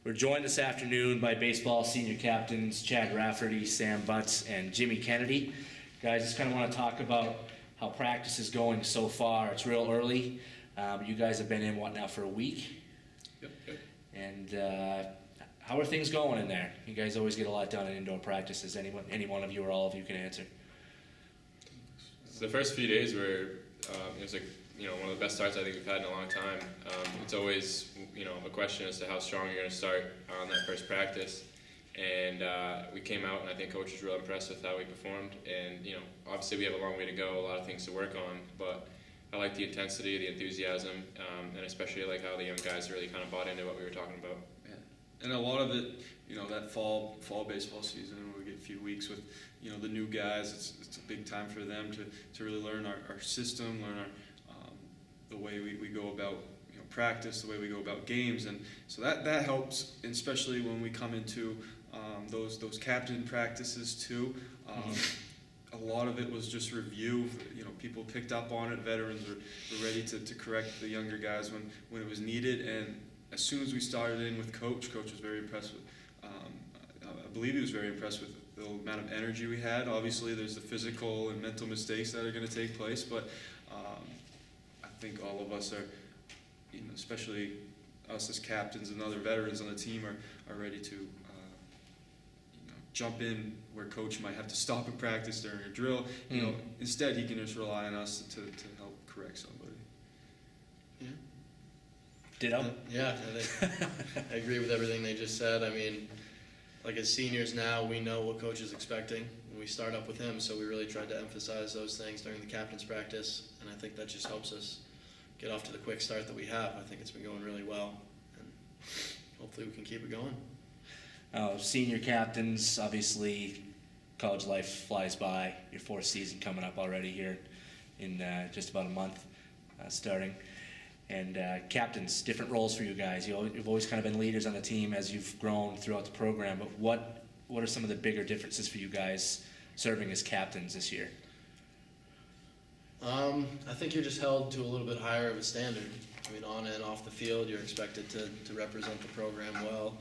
We're joined this afternoon by baseball senior captains Chad Rafferty, Sam Butts, and Jimmy Kennedy. Guys, just kind of want to talk about how practice is going so far. It's real early. You guys have been in, what, now for a week? Yep. And how are things going in there? You guys always get a lot done in indoor practices. Any one of you or all of you can answer. So the first few days were, it was like, one of the best starts I think we've had in a long time. It's always, a question as to how strong you're going to start on that first practice. And we came out, and I think coach was real impressed with how we performed. And, obviously we have a long way to go, a lot of things to work on, but I like the intensity, the enthusiasm, and especially like how the young guys really kind of bought into what we were talking about. Yeah. And a lot of it, that fall baseball season, where we get a few weeks with, the new guys, it's a big time for them to really learn our system, learn the way we go about practice, the way we go about games, and so that helps, especially when we come into those captain practices too. A lot of it was just review. People picked up on it. Veterans were ready to correct the younger guys when it was needed. And as soon as we started in with Coach was very impressed with. I believe he was very impressed with the amount of energy we had. Obviously, there's the physical and mental mistakes that are going to take place, but I think all of us are, especially us as captains and other veterans on the team, are ready to jump in where coach might have to stop a practice during a drill. Instead he can just rely on us to help correct somebody. Yeah. Ditto? Yeah, I agree with everything they just said. I mean, like as seniors now, we know what coach is expecting, and we start up with him, so we really tried to emphasize those things during the captain's practice, and I think that just helps us get off to the quick start that we have. I think it's been going really well, and hopefully we can keep it going. Senior captains, obviously, college life flies by. Your fourth season coming up already here in just about a month, starting. And captains, different roles for you guys. You've always kind of been leaders on the team as you've grown throughout the program. But what are some of the bigger differences for you guys serving as captains this year? I think you're just held to a little bit higher of a standard. I mean, on and off the field, you're expected to represent the program well.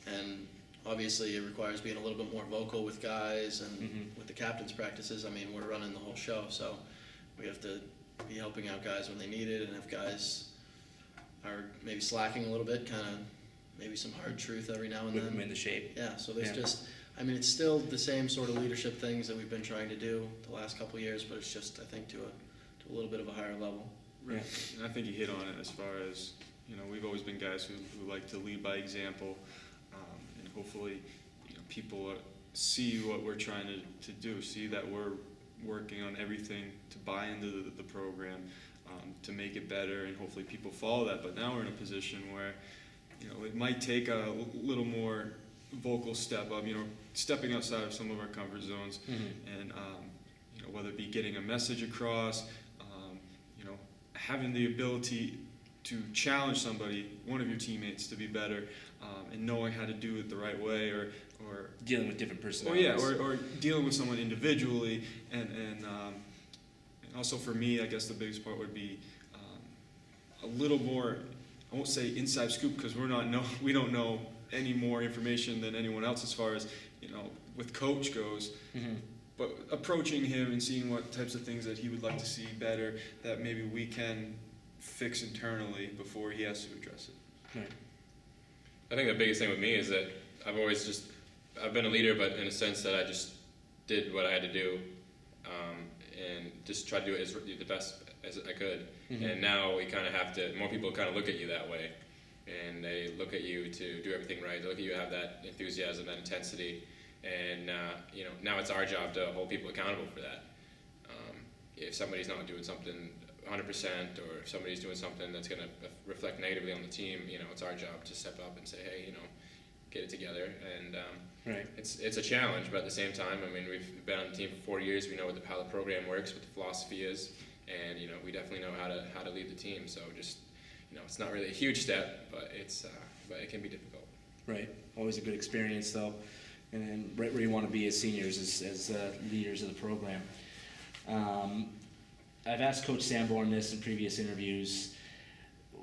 And obviously it requires being a little bit more vocal with guys and with the captain's practices. I mean, we're running the whole show, so we have to be helping out guys when they need it, and if guys are maybe slacking a little bit, kind of maybe some hard truth every now and Whip then. them into shape. Yeah, so there's it's still the same sort of leadership things that we've been trying to do the last couple of years, but it's just, I think, to a little bit of a higher level. Right. And I think you hit on it as far as, we've always been guys who like to lead by example. And hopefully, people see what we're trying to do, see that we're working on everything to buy into the program, to make it better, and hopefully people follow that. But now we're in a position where, it might take a little more vocal step up, stepping outside of some of our comfort zones, and whether it be getting a message across, having the ability to challenge somebody, one of your teammates, to be better, and knowing how to do it the right way, or Dealing with different personalities. or dealing with someone individually, and also for me, I guess the biggest part would be a little more. I won't say inside scoop, because we don't know any more information than anyone else as far as with coach goes. But approaching him and seeing what types of things that he would like to see better, that maybe we can fix internally before he has to address it. Right. I think the biggest thing with me is that I've been a leader, but in a sense that I just did what I had to do, and just tried to do it the best as I could. And now we kind of have to, more people kind of look at you that way, and they look at you to do everything right. They look at you to have that enthusiasm, that intensity, and now it's our job to hold people accountable for that. If somebody's not doing something 100%, or if somebody's doing something that's going to reflect negatively on the team, it's our job to step up and say, hey, get it together. And right. It's a challenge, but at the same time, I mean, we've been on the team for 4 years. We know how the program works, what the philosophy is, and we definitely know how to lead the team. So just it's not really a huge step, but but it can be difficult. Right. Always a good experience, though, and right where you want to be as seniors, as leaders of the program. I've asked Coach Sanborn this in previous interviews.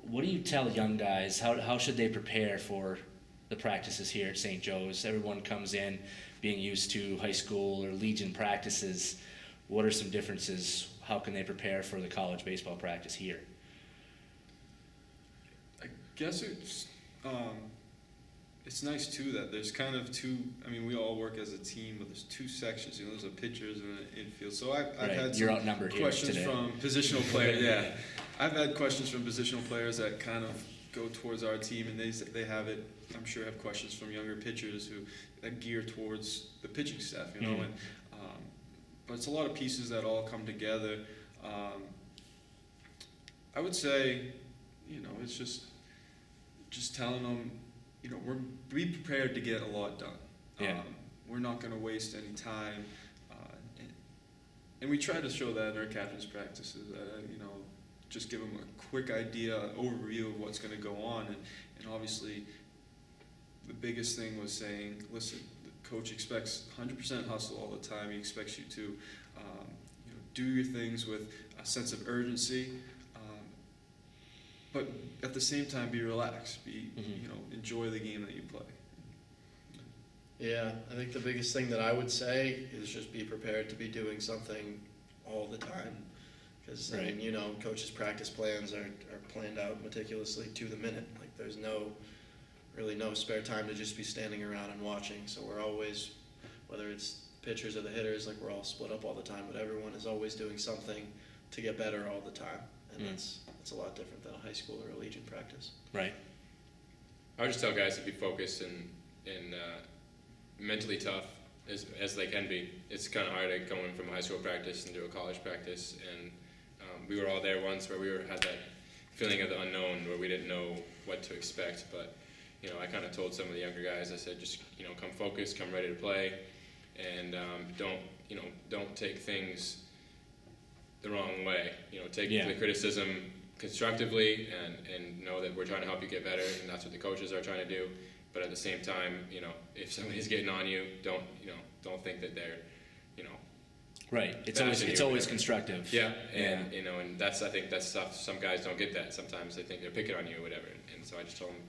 What do you tell young guys? How should they prepare for the practices here at St. Joe's? Everyone comes in being used to high school or Legion practices. What are some differences? How can they prepare for the college baseball practice here? I guess it's nice too that there's kind of two. I mean, we all work as a team, but there's two sections. You know, there's a pitchers and an infield. So I've Right. had You're some outnumbered here questions today. from positional players. Yeah, I've had questions from positional players that kind of go towards our team, and they have it. I'm sure have questions from younger pitchers who that gear towards the pitching staff. You know, Mhm. and but it's a lot of pieces that all come together. I would say, you know, it's just telling them, you know, be prepared to get a lot done. Yeah. We're not going to waste any time, and we try to show that in our captain's practices. You know, just give them a quick idea, overview of what's going to go on, and obviously, the biggest thing was saying, listen, the coach expects 100% hustle all the time. He expects you to, you know, do your things with a sense of urgency. But at the same time, be relaxed. Mhm. You know, enjoy the game that you play. Yeah, I think the biggest thing that I would say is just be prepared to be doing something all the time. Because, I mean, you know, coaches' practice plans are planned out meticulously to the minute. Like, there's really no spare time to just be standing around and watching. So we're always, whether it's pitchers or the hitters, like, we're all split up all the time, but everyone is always doing something to get better all the time. And that's a lot different than a high school or a Legion practice. Right. I would just tell guys to be focused and mentally tough as they can be. It's kind of hard to go in from high school practice and do a college practice, and we were all there once where we had that feeling of the unknown where we didn't know what to expect. But you know, I kind of told some of the younger guys, I said, just come focused, come ready to play, and don't take things the wrong way. Take the criticism constructively and know that we're trying to help you get better, and that's what the coaches are trying to do. But at the same time, if somebody's getting on you, don't think that they're, Right. It's bashing always you. constructive. Yeah, and and I think that's stuff. Some guys don't get that. Sometimes they think they're picking on you or whatever. And so I just told them,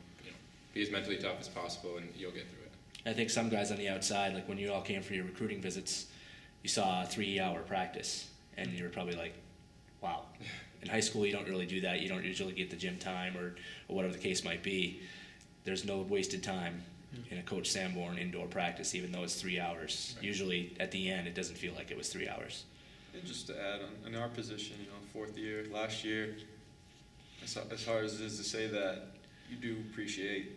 be as mentally tough as possible, and you'll get through it. I think some guys on the outside, like when you all came for your recruiting visits, you saw a 3-hour practice, and you were probably like, wow. In high school, you don't really do that. You don't usually get the gym time or whatever the case might be. There's no wasted time in a Coach Sanborn indoor practice, even though it's 3 hours. Right. Usually at the end, it doesn't feel like it was 3 hours. And just to add on, in our position, fourth year, last year, as hard as it is to say that, you do appreciate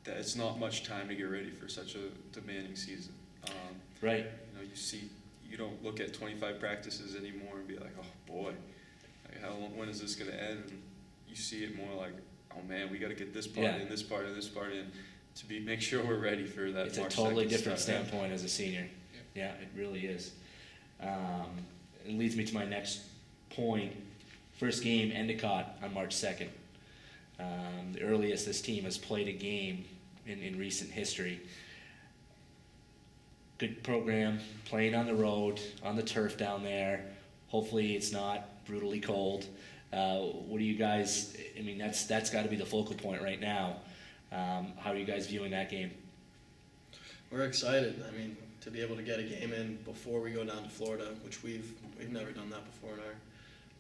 that it's not much time to get ready for such a demanding season. Right. You don't look at 25 practices anymore and be like, oh boy, like, when is this going to end? And you see it more like, oh man, we got to get this part in, this part in, this part in, to make sure we're ready for that. It's March a totally 2nd different start. standpoint as a senior. Yeah, it really is. It leads me to my next point. First game, Endicott on March 2nd. The earliest this team has played a game in recent history. Good program, playing on the road, on the turf down there. Hopefully it's not brutally cold. What do you guys, that's got to be the focal point right now. How are you guys viewing that game? We're excited. To be able to get a game in before we go down to Florida, which we've never done that before in our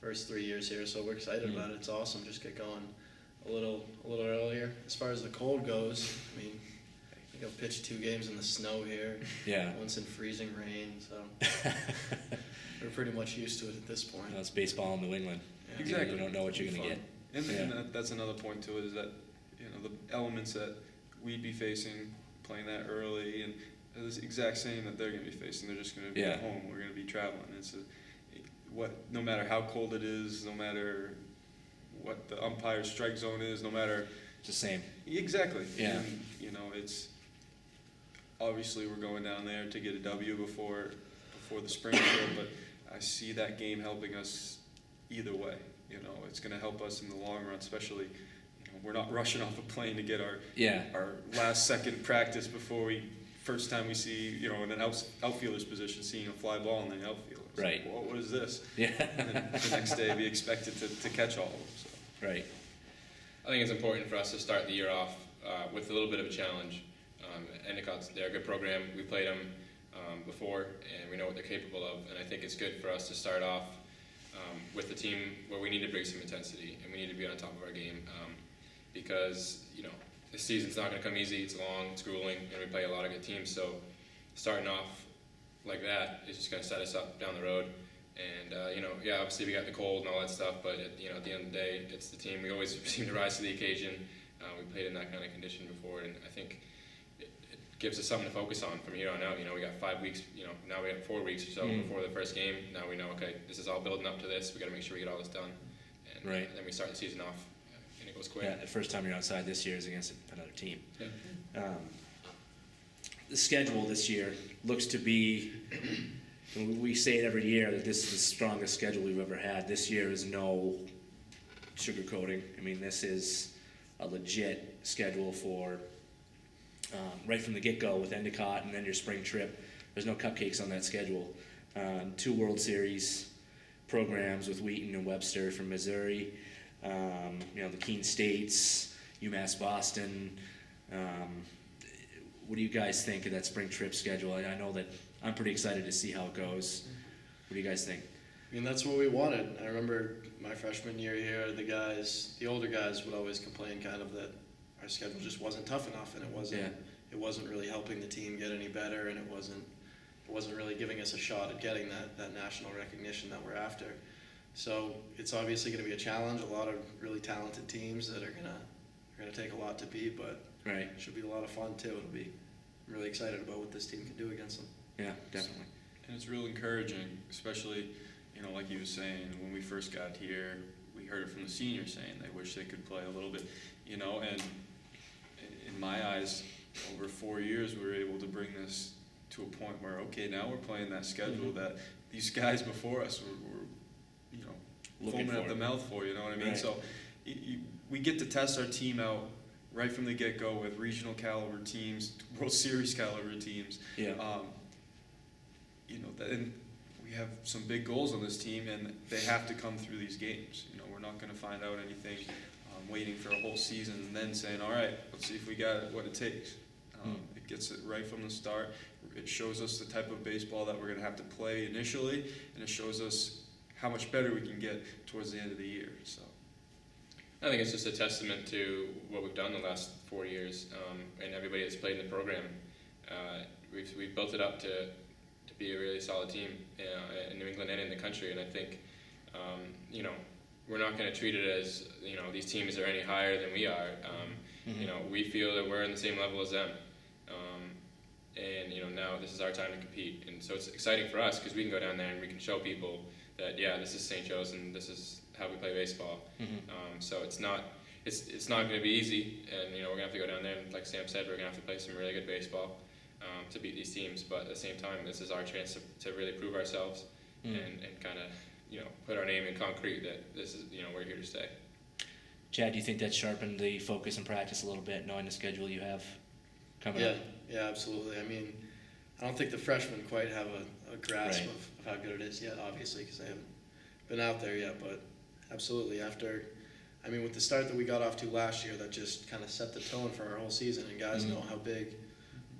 first 3 years here, so we're excited about it. It's awesome. Just get going a little earlier. As far as the cold goes, I think I've pitched 2 games in the snow here. Yeah. Once in freezing rain, so we're pretty much used to it at this point. It's baseball in New England. Yeah. Exactly. You don't know what you're going to get. And that's another point to it, is that the elements that we'd be facing playing that early, and the exact same that they're going to be facing. They're just going to be at home. We're going to be traveling. No matter how cold it is, no matter what the umpire's strike zone is, no matter. It's the same. Exactly. Yeah. And, it's obviously we're going down there to get a W before the spring field, but I see that game helping us either way. It's going to help us in the long run, especially. We're not rushing off a plane to get our last second practice before first time we see, in an outfielder's position, seeing a fly ball in the outfield. It's right. Like, whoa, what is this? Yeah. And then the next day be expected to catch all of them. So. Right. I think it's important for us to start the year off with a little bit of a challenge. Endicott's, they're a good program. We played them before, and we know what they're capable of. And I think it's good for us to start off with a team where we need to bring some intensity and we need to be on top of our game, because the season's not going to come easy. It's long, it's grueling, and we play a lot of good teams. So starting off like that is just going to set us up down the road. And obviously we got the cold and all that stuff, but at the end of the day, it's the team. We always seem to rise to the occasion. We played in that kind of condition before, and I think it gives us something to focus on from here on out. We got 5 weeks. Now we have 4 weeks or so before the first game. Now we know, okay, this is all building up to this. We got to make sure we get all this done, and then we start the season off, and it goes quick. Yeah, the first time you're outside this year is against another team. Yeah. The schedule this year looks to be, and we say it every year, that this is the strongest schedule we've ever had. This year is no sugarcoating. I mean, this is a legit schedule for right from the get-go with Endicott and then your spring trip. There's no cupcakes on that schedule. 2 World Series programs with Wheaton and Webster from Missouri. The Keene States, UMass Boston. What do you guys think of that spring trip schedule? I know that I'm pretty excited to see how it goes. What do you guys think? I mean, that's what we wanted. I remember my freshman year here, the older guys would always complain kind of that our schedule just wasn't tough enough, and it wasn't really helping the team get any better, and it wasn't really giving us a shot at getting that national recognition that we're after. So it's obviously going to be a challenge. A lot of really talented teams that are gonna take a lot to beat, but Right. it should be a lot of fun too. I'm really excited about what this team can do against them. Yeah, definitely. And it's real encouraging, especially, like you were saying, when we first got here, we heard it from the seniors saying they wish they could play a little bit, and in my eyes, over 4 years, we were able to bring this to a point where, okay, now we're playing that schedule that these guys before us were Looking foaming at for the it. mouth for, you know what I mean? Right. So we get to test our team out right from the get-go with regional caliber teams, World Series caliber teams. Yeah. And we have some big goals on this team, and they have to come through these games. We're not going to find out anything waiting for a whole season and then saying, all right, let's see if we got what it takes. It gets it right from the start. It shows us the type of baseball that we're going to have to play initially, and it shows us how much better we can get towards the end of the year. So. I think it's just a testament to what we've done the last 4 years, and everybody that's played in the program. We've built it up to be a really solid team in New England and in the country, and I think we're not going to treat it as these teams are any higher than we are. We feel that we're in the same level as them, and now this is our time to compete, and so it's exciting for us because we can go down there and we can show people that this is St. Joe's and this is how we play baseball. So it's not going to be easy, and we're going to have to go down there and, like Sam said, we're going to have to play some really good baseball to beat these teams. But at the same time, this is our chance to really prove ourselves and kind of put our name in concrete that this is we're here to stay. Chad, do you think that sharpened the focus and practice a little bit, knowing the schedule you have coming up? Yeah, absolutely. I mean, I don't think the freshmen quite have a grasp Right. of how good it is yet, obviously, because they haven't been out there yet. But absolutely, with the start that we got off to last year, that just kind of set the tone for our whole season, and guys know how big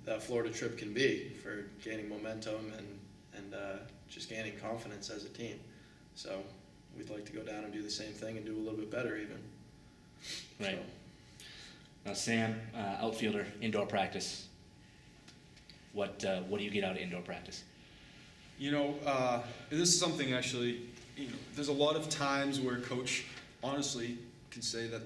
that Florida trip can be for gaining momentum and just gaining confidence as a team. So we'd like to go down and do the same thing and do a little bit better even. Right. Now, Sam, outfielder, indoor practice. What do you get out of indoor practice? This is something actually, there's a lot of times where coach honestly can say that,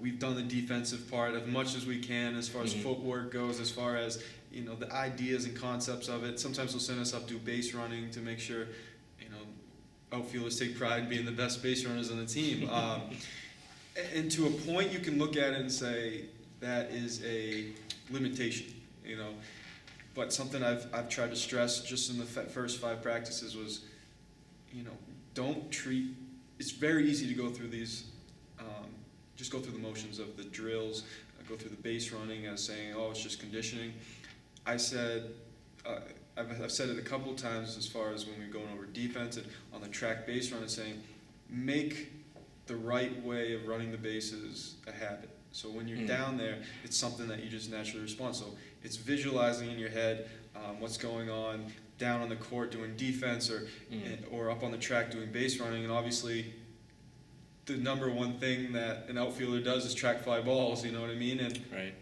we've done the defensive part as much as we can as far as footwork goes, as far as, the ideas and concepts of it. Sometimes they'll send us up do base running to make sure, outfielders take pride in being the best base runners on the team. And to a point, you can look at it and say that is a limitation, But something I've tried to stress just in the first 5 practices was, don't treat. It's very easy to go through these, just go through the motions of the drills, go through the base running as saying, oh, it's just conditioning. I said, I've said it a couple of times as far as when we're going over defense and on the track base run, and saying, make the right way of running the bases a habit. So when you're down there, it's something that you just naturally respond. So it's visualizing in your head what's going on down on the court doing defense or up on the track doing base running. And obviously, the number one thing that an outfielder does is track fly balls. You know what I mean? And Right.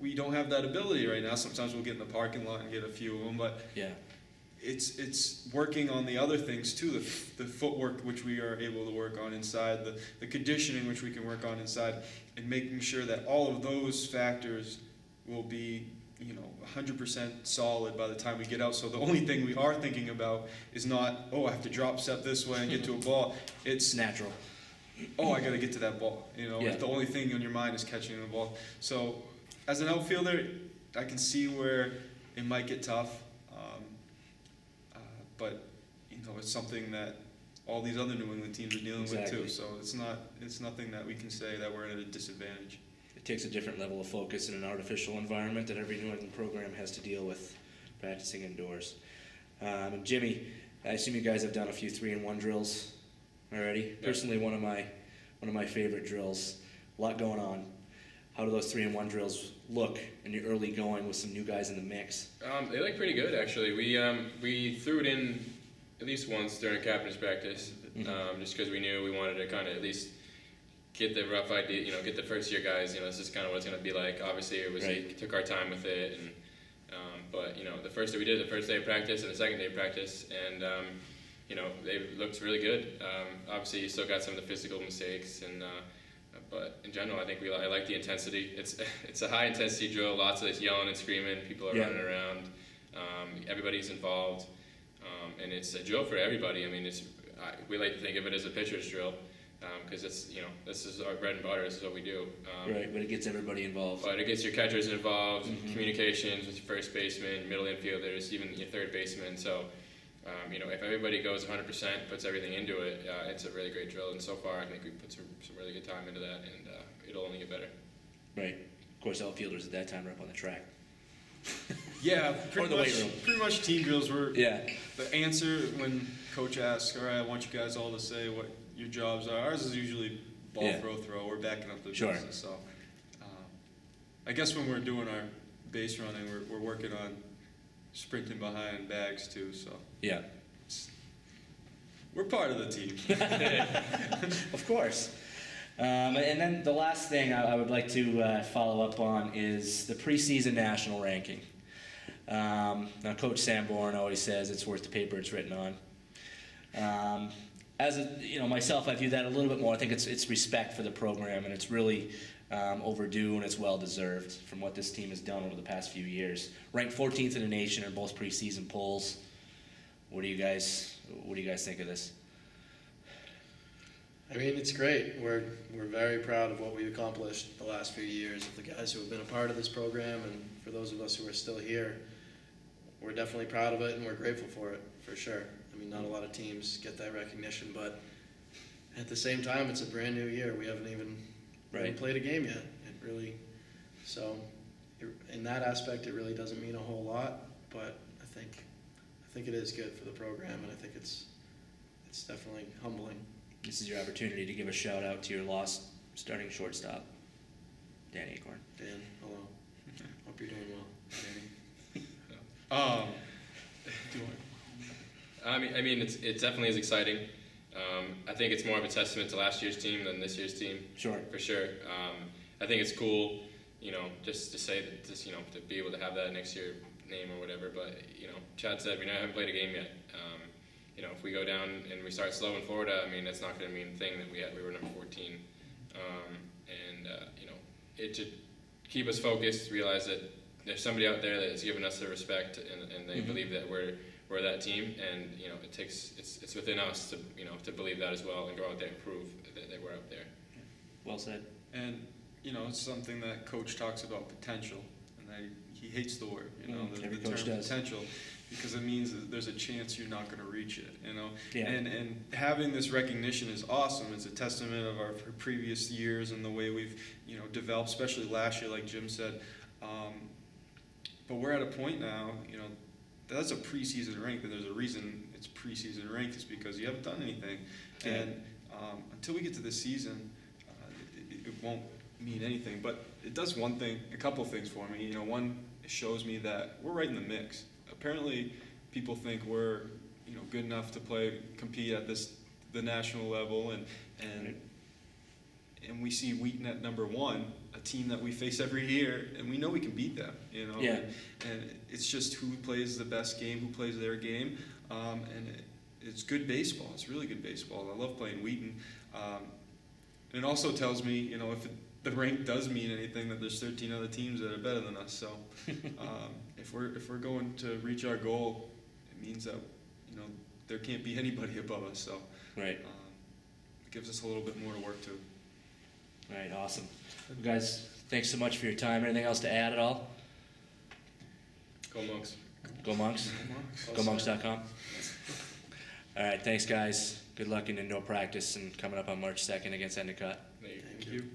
we don't have that ability right now. Sometimes we'll get in the parking lot and get a few of them, but Yeah. it's working on the other things too, the footwork which we are able to work on inside, the conditioning which we can work on inside, and making sure that all of those factors will be 100% solid by the time we get out. So the only thing we are thinking about is not, I have to drop step this way and get to a ball. It's natural. I got to get to that ball. Yeah. The only thing on your mind is catching the ball. So as an outfielder, I can see where it might get tough. But it's something that all these other New England teams are dealing with Exactly. too. So it's nothing that we can say that we're at a disadvantage. It takes a different level of focus in an artificial environment that every New England program has to deal with practicing indoors. And Jimmy, I assume you guys have done a few 3-in-1 drills already. Yeah. Personally, one of my favorite drills. A lot going on. How do those 3-in-1 drills look in your early going with some new guys in the mix? They look pretty good, actually. We threw it in at least once during captain's practice, just because we knew we wanted to kind of at least get the rough idea, get the first year guys, this is kind of what it's going to be like. Obviously, we took our time with it, and but the first day we did, the first day of practice and the second day of practice, and they looked really good. Obviously, you still got some of the physical mistakes, and but in general, I think I like the intensity. It's a high intensity drill, lots of yelling and screaming, people are running around, everybody's involved, and it's a drill for everybody. I mean, we like to think of it as a pitcher's drill, because this is our bread and butter. This is what we do. Right, but it gets everybody involved. But it gets your catchers involved, communications with your first baseman, middle infielders, even your third baseman. So, if everybody goes 100%, puts everything into it, it's a really great drill. And so far, I think we put some really good time into that, and it'll only get better. Right. Of course, outfielders at that time are up on the track. Yeah, Or the weight room. pretty much team drills were Yeah. the answer when coach asks, all right, I want you guys all to say what your jobs are. Ours is usually ball Yeah. throw. We're backing up the Sure. business. So I guess when we're doing our base running, we're working on sprinting behind bags too. So Yeah. we're part of the team. Of course. And then the last thing I would like to follow up on is the preseason national ranking. Now, Coach Sanborn always says it's worth the paper it's written on. Myself, I view that a little bit more. I think it's respect for the program, and it's really overdue, and it's well deserved from what this team has done over the past few years. Ranked 14th in the nation in both preseason polls. What do you guys think of this? I mean, it's great. We're very proud of what we've accomplished the last few years, of the guys who have been a part of this program, and for those of us who are still here, we're definitely proud of it, and we're grateful for it, for sure. I mean, not a lot of teams get that recognition, but at the same time, it's a brand new year. We haven't even played a game yet. In that aspect, it really doesn't mean a whole lot, but I think it is good for the program, and I think it's definitely humbling. This is your opportunity to give a shout out to your lost starting shortstop, Dan Acorn. Dan, hello. Hope you're doing well, Danny. I mean, it definitely is exciting. I think it's more of a testament to last year's team than this year's team. Sure. For sure. I think it's cool, just to say that, to be able to have that next year name or whatever. But Chad said we haven't played a game yet. If we go down and we start slow in Florida, I mean, that's not going to mean a thing that we were number 14. It should keep us focused. Realize that there's somebody out there that has given us the respect, and they believe that we're that team, and it's within us to believe that as well, and go out there and prove that we're up there. Well said. And it's something that coach talks about potential, and that he hates the word, Every the coach term does. potential, because it means that there's a chance you're not going to reach it, Yeah. And having this recognition is awesome. It's a testament of our previous years and the way we've developed, especially last year, like Jim said. But we're at a point now, that's a preseason rank, and there's a reason it's preseason ranked, is because you haven't done anything. Yeah. And until we get to this season, it won't mean anything. But it does a couple things for me. One, it shows me that we're right in the mix. Apparently, people think we're good enough to compete at the national level, and we see Wheaton at number 1, a team that we face every year, and we know we can beat them. Yeah. And it's just who plays the best game, who plays their game, and it's good baseball. It's really good baseball. I love playing Wheaton. And it also tells me, if the rank does mean anything, that there's 13 other teams that are better than us. So if we're going to reach our goal, it means that there can't be anybody above us. So Right. it gives us a little bit more to work to. All right, awesome. Well, guys, thanks so much for your time. Anything else to add at all? Go Monks. Go Monks? GoMonks.com? All right, thanks, guys. Good luck in indoor practice and coming up on March 2nd against Endicott. There you go. Thank you.